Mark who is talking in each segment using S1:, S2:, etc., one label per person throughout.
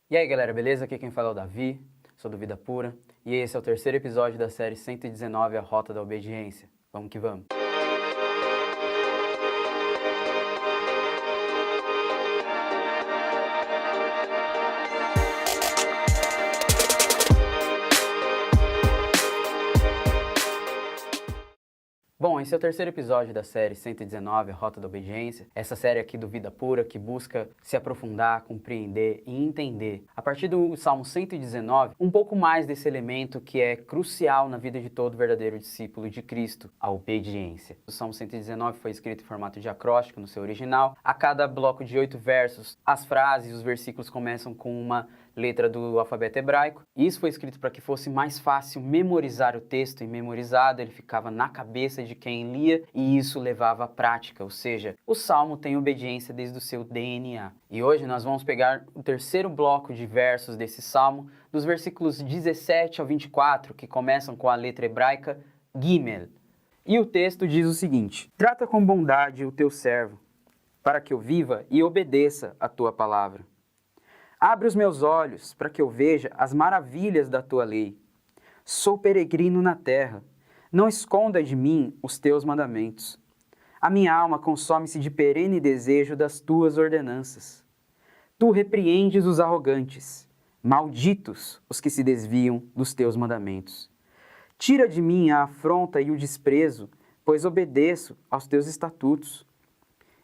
S1: E aí galera, beleza? Aqui quem fala é o Davi, sou do Vida Pura, e esse é o terceiro episódio da série 119, A Rota da Obediência. Vamos que vamos! Bom, esse é o terceiro episódio da série 119, A Rota da Obediência. Essa série aqui do Vida Pura que busca se aprofundar, compreender e entender, a partir do Salmo 119, um pouco mais desse elemento que é crucial na vida de todo verdadeiro discípulo de Cristo, a obediência. O Salmo 119 foi escrito em formato de acróstico no seu original. A cada bloco de 8 versos, as frases e os versículos começam com uma letra do alfabeto hebraico. Isso foi escrito para que fosse mais fácil memorizar o texto, e memorizado ele ficava na cabeça de quem lia, e isso levava à prática, ou seja, o Salmo tem obediência desde o seu DNA. E hoje nós vamos pegar o terceiro bloco de versos desse Salmo, dos versículos 17 ao 24, que começam com a letra hebraica Gimel. E o texto diz o seguinte: Trata com bondade o teu servo, para que eu viva e obedeça a tua palavra. Abre os meus olhos para que eu veja as maravilhas da tua lei. Sou peregrino na terra. Não esconda de mim os teus mandamentos. A minha alma consome-se de perene desejo das tuas ordenanças. Tu repreendes os arrogantes. Malditos os que se desviam dos teus mandamentos. Tira de mim a afronta e o desprezo, pois obedeço aos teus estatutos.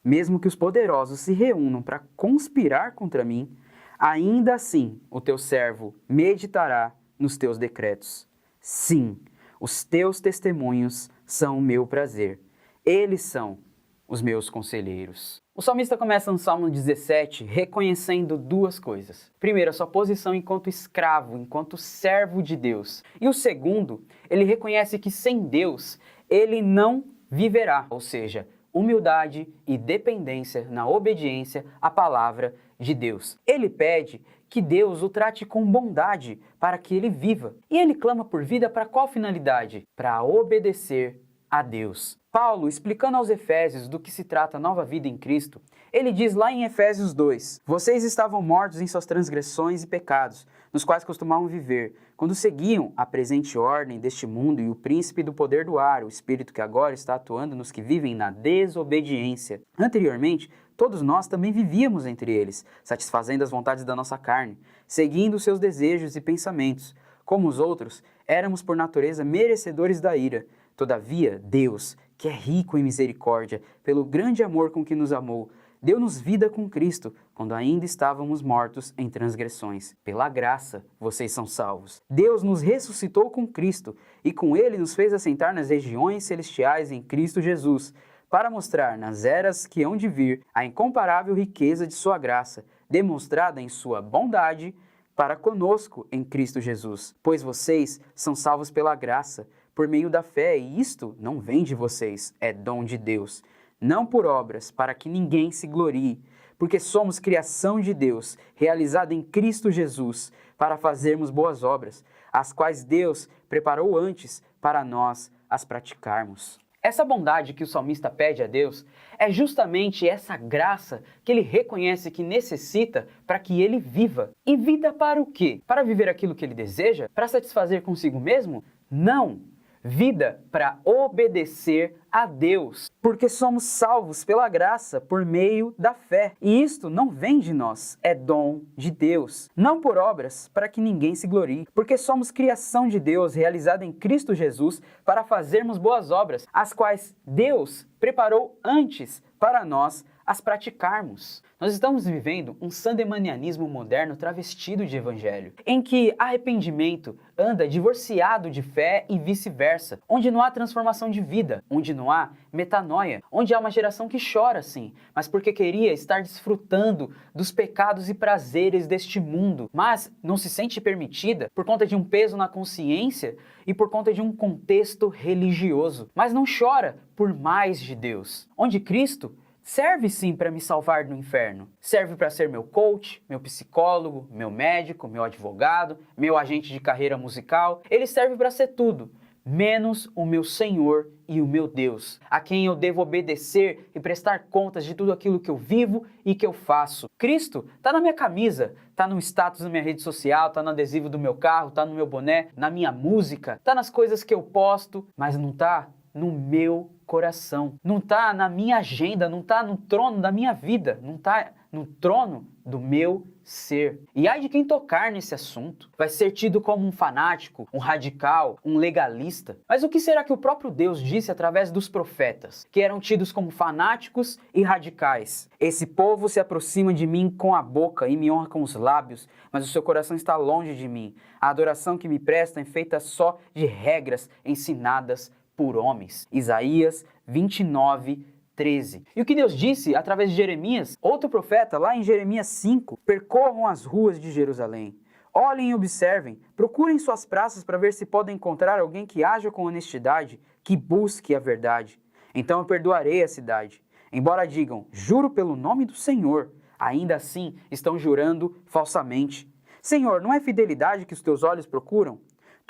S1: Mesmo que os poderosos se reúnam para conspirar contra mim, ainda assim o teu servo meditará nos teus decretos. Sim, os teus testemunhos são o meu prazer. Eles são os meus conselheiros. O salmista começa no Salmo 17 reconhecendo duas coisas. Primeiro, a sua posição enquanto escravo, enquanto servo de Deus. E o segundo, ele reconhece que sem Deus ele não viverá. Ou seja, humildade e dependência na obediência à palavra de Deus. Ele pede que Deus o trate com bondade para que ele viva. E ele clama por vida para qual finalidade? Para obedecer a Deus. Paulo, explicando aos Efésios do que se trata a nova vida em Cristo, ele diz lá em Efésios 2, Vocês estavam mortos em suas transgressões e pecados, nos quais costumavam viver, quando seguiam a presente ordem deste mundo e o príncipe do poder do ar, o espírito que agora está atuando nos que vivem na desobediência. Anteriormente, todos nós também vivíamos entre eles, satisfazendo as vontades da nossa carne, seguindo os seus desejos e pensamentos. Como os outros, éramos por natureza merecedores da ira. Todavia, Deus, que é rico em misericórdia, pelo grande amor com que nos amou, deu-nos vida com Cristo, quando ainda estávamos mortos em transgressões. Pela graça, vocês são salvos. Deus nos ressuscitou com Cristo, e com Ele nos fez assentar nas regiões celestiais em Cristo Jesus, para mostrar nas eras que hão de vir a incomparável riqueza de sua graça, demonstrada em sua bondade para conosco em Cristo Jesus. Pois vocês são salvos pela graça, por meio da fé, e isto não vem de vocês, é dom de Deus. Não por obras, para que ninguém se glorie, porque somos criação de Deus, realizada em Cristo Jesus, para fazermos boas obras, as quais Deus preparou antes para nós as praticarmos. Essa bondade que o salmista pede a Deus é justamente essa graça que ele reconhece que necessita para que ele viva. E vida para o quê? Para viver aquilo que ele deseja? Para satisfazer consigo mesmo? Não! Vida para obedecer a Deus, porque somos salvos pela graça por meio da fé. E isto não vem de nós, é dom de Deus. Não por obras, para que ninguém se glorie, porque somos criação de Deus, realizada em Cristo Jesus, para fazermos boas obras, as quais Deus preparou antes para nós as praticarmos. Nós estamos vivendo um sandemanianismo moderno travestido de evangelho, em que arrependimento anda divorciado de fé e vice-versa, onde não há transformação de vida, onde não há metanoia, onde há uma geração que chora sim, mas porque queria estar desfrutando dos pecados e prazeres deste mundo, mas não se sente permitida por conta de um peso na consciência e por conta de um contexto religioso, mas não chora por mais de Deus, onde Cristo serve sim para me salvar do inferno. Serve para ser meu coach, meu psicólogo, meu médico, meu advogado, meu agente de carreira musical. Ele serve para ser tudo, menos o meu Senhor e o meu Deus, a quem eu devo obedecer e prestar contas de tudo aquilo que eu vivo e que eu faço. Cristo está na minha camisa, está no status da minha rede social, está no adesivo do meu carro, está no meu boné, na minha música, está nas coisas que eu posto, mas não está no meu coração, não está na minha agenda, não está no trono da minha vida, não está no trono do meu ser. E ai de quem tocar nesse assunto, vai ser tido como um fanático, um radical, um legalista. Mas o que será que o próprio Deus disse através dos profetas, que eram tidos como fanáticos e radicais? Esse povo se aproxima de mim com a boca e me honra com os lábios, mas o seu coração está longe de mim. A adoração que me prestam é feita só de regras ensinadas por homens. Isaías 29, 13. E o que Deus disse através de Jeremias, outro profeta, lá em Jeremias 5, percorram as ruas de Jerusalém. Olhem e observem, procurem suas praças para ver se podem encontrar alguém que haja com honestidade, que busque a verdade. Então eu perdoarei a cidade. Embora digam, juro pelo nome do Senhor, ainda assim estão jurando falsamente. Senhor, não é fidelidade que os teus olhos procuram?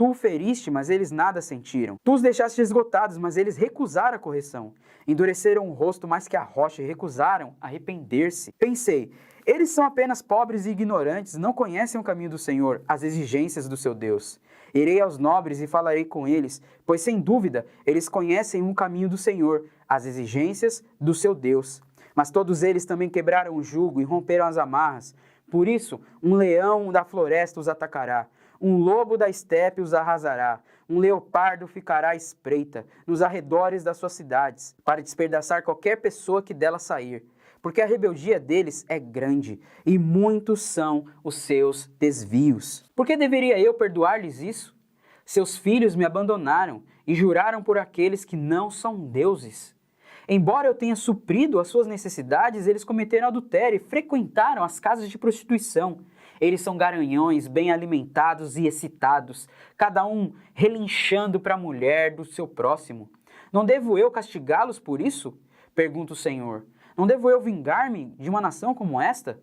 S1: Tu o feriste, mas eles nada sentiram. Tu os deixaste esgotados, mas eles recusaram a correção. Endureceram o rosto mais que a rocha e recusaram arrepender-se. Pensei, eles são apenas pobres e ignorantes, não conhecem o caminho do Senhor, as exigências do seu Deus. Irei aos nobres e falarei com eles, pois sem dúvida eles conhecem o caminho do Senhor, as exigências do seu Deus. Mas todos eles também quebraram o jugo e romperam as amarras. Por isso, um leão da floresta os atacará. Um lobo da estepe os arrasará, um leopardo ficará à espreita nos arredores das suas cidades, para despedaçar qualquer pessoa que dela sair. Porque a rebeldia deles é grande, e muitos são os seus desvios. Por que deveria eu perdoar-lhes isso? Seus filhos me abandonaram e juraram por aqueles que não são deuses. Embora eu tenha suprido as suas necessidades, eles cometeram adultério e frequentaram as casas de prostituição. Eles são garanhões, bem alimentados e excitados, cada um relinchando para a mulher do seu próximo. Não devo eu castigá-los por isso? Pergunta o Senhor. Não devo eu vingar-me de uma nação como esta?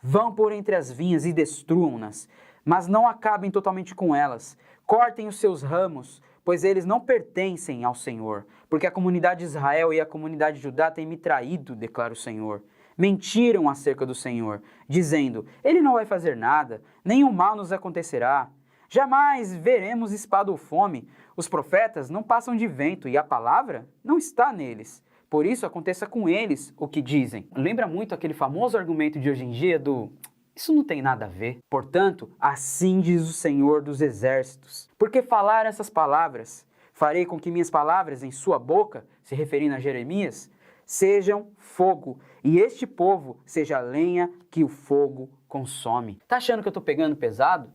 S1: Vão por entre as vinhas e destruam-nas, mas não acabem totalmente com elas. Cortem os seus ramos, pois eles não pertencem ao Senhor, porque a comunidade de Israel e a comunidade de Judá têm me traído, declara o Senhor. Mentiram acerca do Senhor, dizendo, ele não vai fazer nada, nenhum mal nos acontecerá. Jamais veremos espada ou fome. Os profetas não passam de vento e a palavra não está neles. Por isso aconteça com eles o que dizem. Lembra muito aquele famoso argumento de hoje em dia do isso não tem nada a ver. Portanto, assim diz o Senhor dos Exércitos. Porque falar essas palavras, farei com que minhas palavras em sua boca, se referindo a Jeremias, sejam fogo, e este povo seja a lenha que o fogo consome. Tá achando que eu tô pegando pesado?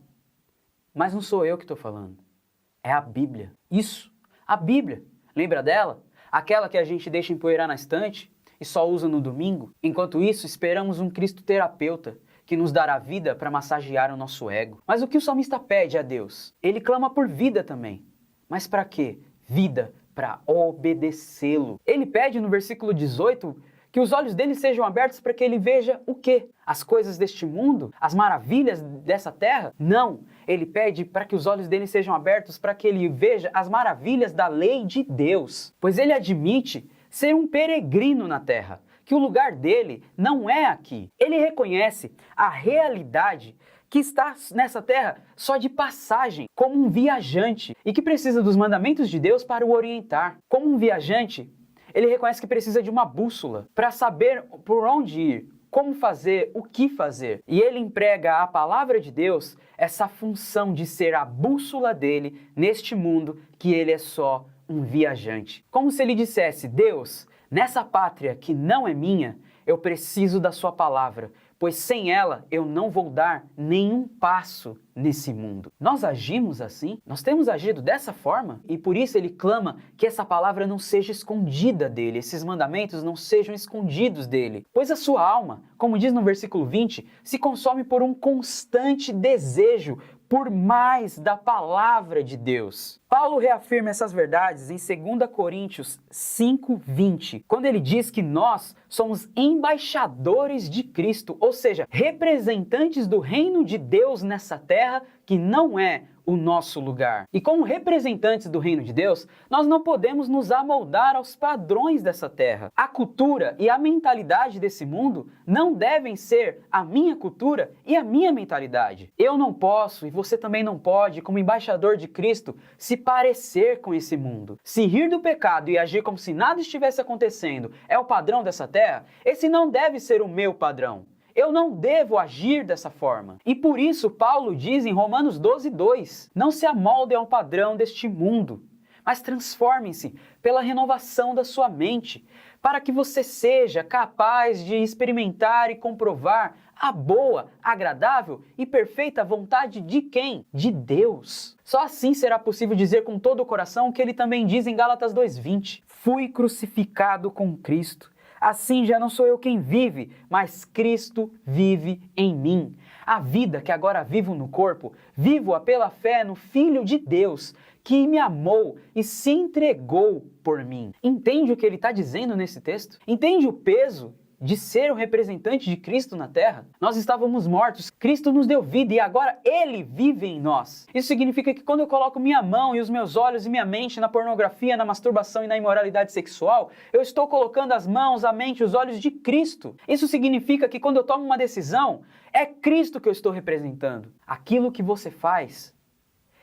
S1: Mas não sou eu que tô falando. É a Bíblia. Isso, a Bíblia. Lembra dela? Aquela que a gente deixa empoeirar na estante e só usa no domingo? Enquanto isso, esperamos um Cristo terapeuta que nos dará vida para massagear o nosso ego. Mas o que o salmista pede a Deus? Ele clama por vida também. Mas para quê? Vida para obedecê-lo. Ele pede no versículo 18 que os olhos dele sejam abertos para que ele veja o quê? As coisas deste mundo? As maravilhas dessa terra? Não. Ele pede para que os olhos dele sejam abertos para que ele veja as maravilhas da lei de Deus. Pois ele admite ser um peregrino na terra, que o lugar dele não é aqui. Ele reconhece a realidade que está nessa terra só de passagem, como um viajante, e que precisa dos mandamentos de Deus para o orientar. Como um viajante, ele reconhece que precisa de uma bússola para saber por onde ir, como fazer, o que fazer. E ele emprega a palavra de Deus essa função de ser a bússola dele neste mundo que ele é só um viajante. Como se ele dissesse, Deus, nessa pátria que não é minha, eu preciso da sua palavra, pois sem ela eu não vou dar nenhum passo nesse mundo. Nós agimos assim? Nós temos agido dessa forma? E por isso ele clama que essa palavra não seja escondida dele, esses mandamentos não sejam escondidos dele. Pois a sua alma, como diz no versículo 20, se consome por um constante desejo por mais da palavra de Deus. Paulo reafirma essas verdades em 2 Coríntios 5:20, quando ele diz que nós somos embaixadores de Cristo, ou seja, representantes do reino de Deus nessa terra que não é o nosso lugar. E como representantes do reino de Deus, nós não podemos nos amoldar aos padrões dessa terra. A cultura e a mentalidade desse mundo não devem ser a minha cultura e a minha mentalidade. Eu não posso, e você também não pode, como embaixador de Cristo, se parecer com esse mundo. Se rir do pecado e agir como se nada estivesse acontecendo é o padrão dessa terra, esse não deve ser o meu padrão. Eu não devo agir dessa forma. E por isso Paulo diz em Romanos 12:2, não se amoldem ao padrão deste mundo, mas transformem-se pela renovação da sua mente, para que você seja capaz de experimentar e comprovar a boa, agradável e perfeita vontade de quem? De Deus. Só assim será possível dizer com todo o coração o que ele também diz em Gálatas 2:20, fui crucificado com Cristo. Assim já não sou eu quem vive, mas Cristo vive em mim. A vida que agora vivo no corpo, vivo-a pela fé no Filho de Deus, que me amou e se entregou por mim. Entende o que ele está dizendo nesse texto? Entende o peso de ser o representante de Cristo na terra? Nós estávamos mortos, Cristo nos deu vida e agora Ele vive em nós. Isso significa que quando eu coloco minha mão e os meus olhos e minha mente na pornografia, na masturbação e na imoralidade sexual, eu estou colocando as mãos, a mente e os olhos de Cristo. Isso significa que quando eu tomo uma decisão, é Cristo que eu estou representando. Aquilo que você faz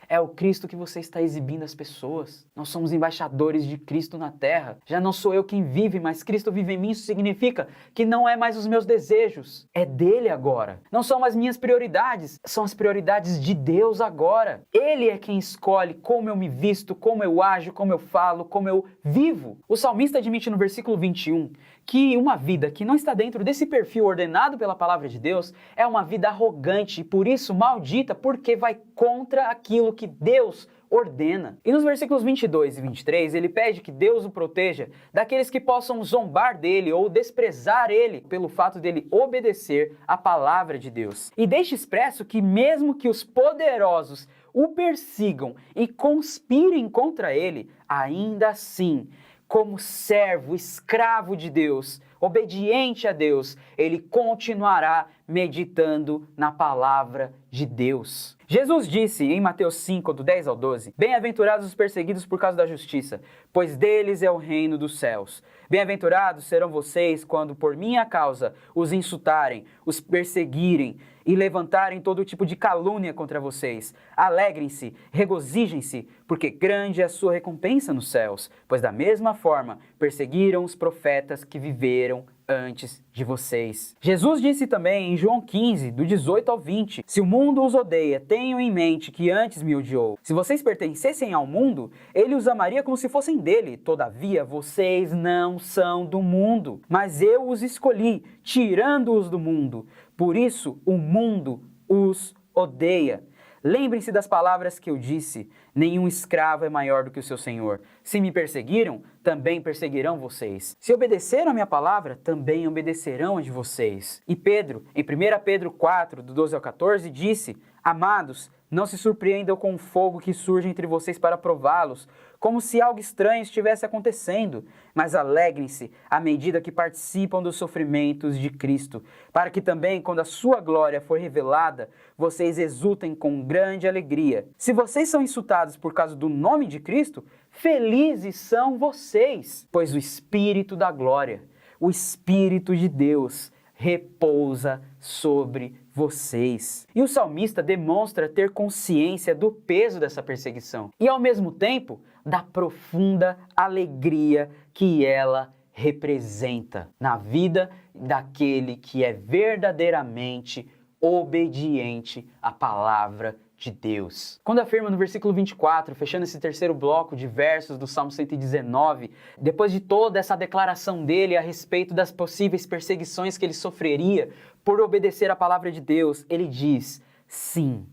S1: é o Cristo que você está exibindo às pessoas. Nós somos embaixadores de Cristo na terra. Já não sou eu quem vive, mas Cristo vive em mim. Isso significa que não é mais os meus desejos, é dele agora. Não são as minhas prioridades, são as prioridades de Deus agora. Ele é quem escolhe como eu me visto, como eu ajo, como eu falo, como eu vivo. O salmista admite no versículo 21 que uma vida que não está dentro desse perfil ordenado pela palavra de Deus é uma vida arrogante e por isso maldita, porque vai contra aquilo que Deus ordena. E nos versículos 22 e 23, ele pede que Deus o proteja daqueles que possam zombar dele ou desprezar ele pelo fato dele obedecer à palavra de Deus. E deixa expresso que mesmo que os poderosos o persigam e conspirem contra ele, ainda assim, como servo, escravo de Deus, obediente a Deus, ele continuará meditando na palavra de Deus. Jesus disse em Mateus 5, do 10 ao 12, bem-aventurados os perseguidos por causa da justiça, pois deles é o reino dos céus. Bem-aventurados serão vocês quando por minha causa os insultarem, os perseguirem e levantarem todo tipo de calúnia contra vocês. Alegrem-se, regozijem-se, porque grande é a sua recompensa nos céus, pois da mesma forma perseguiram os profetas que viveram antes de vocês. Jesus disse também em João 15, do 18 ao 20, se o mundo os odeia, tenham em mente que antes me odiou. Se vocês pertencessem ao mundo, ele os amaria como se fossem dele. Todavia, vocês não são do mundo, mas eu os escolhi, tirando-os do mundo. Por isso, o mundo os odeia. Lembrem-se das palavras que eu disse, nenhum escravo é maior do que o seu senhor. Se me perseguiram, também perseguirão vocês. Se obedeceram a minha palavra, também obedecerão a de vocês. E Pedro, em 1 Pedro 4, do 12 ao 14, disse, amados, não se surpreendam com o fogo que surge entre vocês para prová-los, como se algo estranho estivesse acontecendo, mas alegrem-se à medida que participam dos sofrimentos de Cristo, para que também, quando a sua glória for revelada, vocês exultem com grande alegria. Se vocês são insultados por causa do nome de Cristo, felizes são vocês, pois o Espírito da glória, o Espírito de Deus, repousa sobre vocês. E o salmista demonstra ter consciência do peso dessa perseguição e, ao mesmo tempo, da profunda alegria que ela representa na vida daquele que é verdadeiramente obediente à palavra de Deus. Quando afirma no versículo 24, fechando esse terceiro bloco de versos do Salmo 119, depois de toda essa declaração dele a respeito das possíveis perseguições que ele sofreria por obedecer à palavra de Deus, ele diz, sim,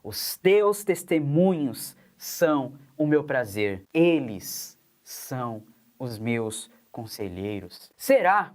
S1: os teus testemunhos são o meu prazer, eles são os meus conselheiros. Será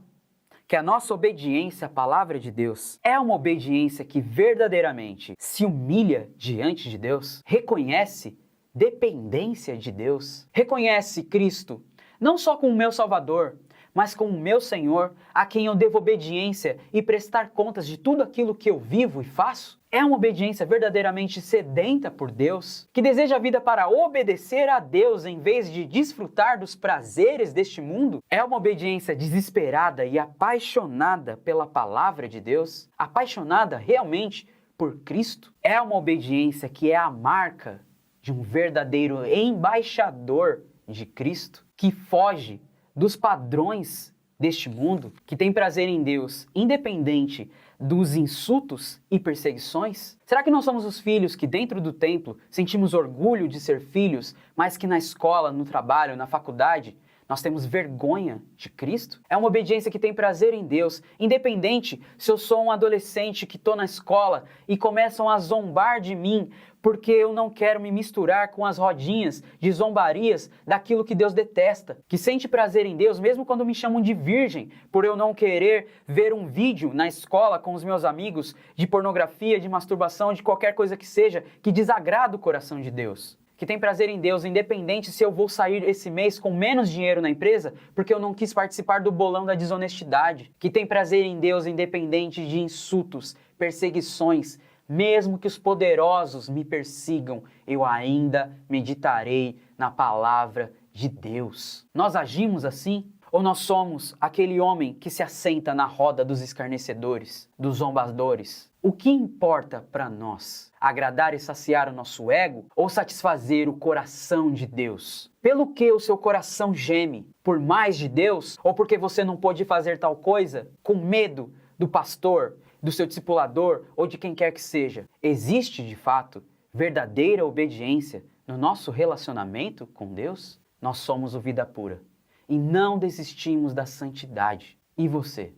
S1: que a nossa obediência à palavra de Deus é uma obediência que verdadeiramente se humilha diante de Deus, reconhece dependência de Deus? Reconhece Cristo não só como meu Salvador, mas como meu Senhor, a quem eu devo obediência e prestar contas de tudo aquilo que eu vivo e faço? É uma obediência verdadeiramente sedenta por Deus, que deseja a vida para obedecer a Deus em vez de desfrutar dos prazeres deste mundo? É uma obediência desesperada e apaixonada pela palavra de Deus? Apaixonada realmente por Cristo? É uma obediência que é a marca de um verdadeiro embaixador de Cristo, que foge dos padrões deste mundo, que tem prazer em Deus, independente dos insultos e perseguições? Será que não somos os filhos que dentro do templo sentimos orgulho de ser filhos, mas que na escola, no trabalho, na faculdade, nós temos vergonha de Cristo? É uma obediência que tem prazer em Deus, independente se eu sou um adolescente que estou na escola e começam a zombar de mim porque eu não quero me misturar com as rodinhas de zombarias daquilo que Deus detesta. Que sente prazer em Deus mesmo quando me chamam de virgem, por eu não querer ver um vídeo na escola com os meus amigos de pornografia, de masturbação, de qualquer coisa que seja, que desagrada o coração de Deus. Que tem prazer em Deus, independente se eu vou sair esse mês com menos dinheiro na empresa, porque eu não quis participar do bolão da desonestidade. Que tem prazer em Deus, independente de insultos, perseguições, mesmo que os poderosos me persigam, eu ainda meditarei na palavra de Deus. Nós agimos assim? Ou nós somos aquele homem que se assenta na roda dos escarnecedores, dos zombadores? O que importa para nós? Agradar e saciar o nosso ego ou satisfazer o coração de Deus? Pelo que o seu coração geme? Por mais de Deus? Ou porque você não pôde fazer tal coisa? Com medo do pastor, do seu discipulador ou de quem quer que seja? Existe, de fato, verdadeira obediência no nosso relacionamento com Deus? Nós somos o Vida Pura e não desistimos da santidade. E você?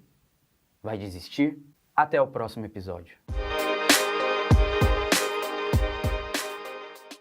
S1: Vai desistir? Até o próximo episódio.